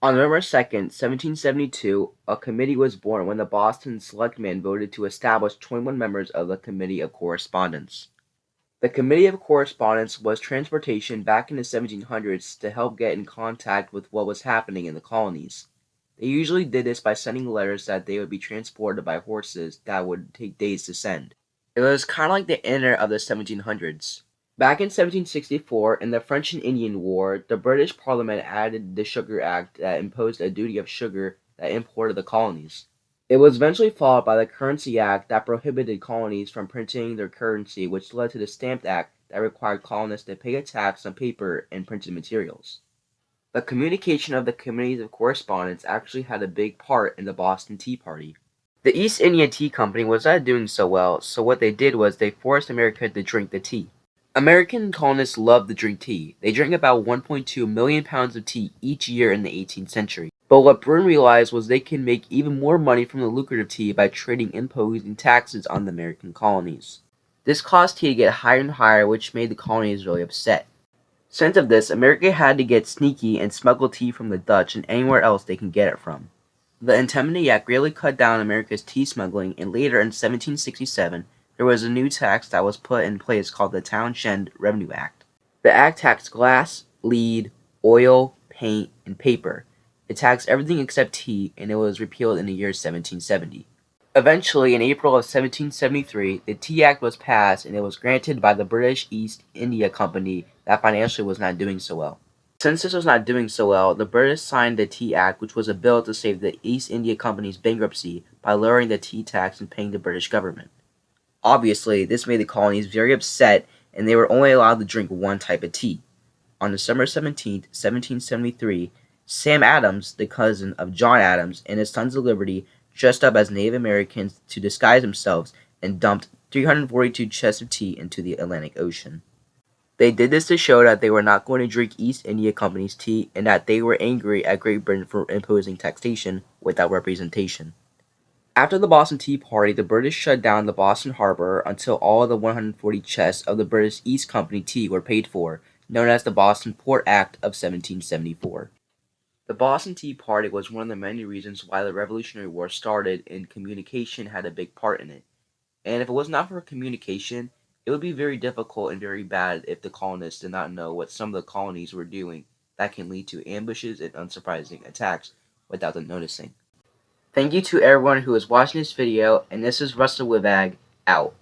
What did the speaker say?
On November 2nd, 1772, a committee was born when the Boston Selectmen voted to establish 21 members of the Committee of Correspondence. The Committee of Correspondence was transportation back in the 1700s to help get in contact with what was happening in the colonies. They usually did this by sending letters that they would be transported by horses that would take days to send. It was kind of like the internet of the 1700s. Back in 1764, in the French and Indian War, the British Parliament added the Sugar Act that imposed a duty of sugar that imported the colonies. It was eventually followed by the Currency Act that prohibited colonies from printing their currency, which led to the Stamp Act that required colonists to pay a tax on paper and printed materials. The communication of the committees of correspondence actually had a big part in the Boston Tea Party. The East India Tea Company was not doing so well, so what they did was they forced America to drink the tea. American colonists loved to drink tea. They drank about 1.2 million pounds of tea each year in the 18th century. But what Britain realized was they could make even more money from the lucrative tea by trading imposing taxes on the American colonies. This caused tea to get higher and higher, which made the colonies really upset. Since of this, America had to get sneaky and smuggle tea from the Dutch and anywhere else they can get it from. The Indemnity Act greatly cut down America's tea smuggling, and later in 1767, there was a new tax that was put in place called the Townshend Revenue Act. The act taxed glass, lead, oil, paint, and paper. It taxed everything except tea, and it was repealed in the year 1770. Eventually, in April of 1773, the Tea Act was passed, and it was granted by the British East India Company that financially was not doing so well. Since this was not doing so well, the British signed the Tea Act, which was a bill to save the East India Company's bankruptcy by lowering the tea tax and paying the British government. Obviously, this made the colonies very upset, and they were only allowed to drink one type of tea. On December 17th, 1773, Sam Adams, the cousin of John Adams, and his Sons of Liberty dressed up as Native Americans to disguise themselves and dumped 342 chests of tea into the Atlantic Ocean. They did this to show that they were not going to drink East India Company's tea and that they were angry at Great Britain for imposing taxation without representation. After the Boston Tea Party, the British shut down the Boston harbor until all of the 140 chests of the British East Company tea were paid for, known as the Boston Port Act of 1774. The Boston Tea Party was one of the many reasons why the Revolutionary War started, and communication had a big part in it. And if it was not for communication, it would be very difficult and very bad if the colonists did not know what some of the colonies were doing that can lead to ambushes and unsurprising attacks without them noticing. Thank you to everyone who is watching this video, and this is Russell Wibag, out.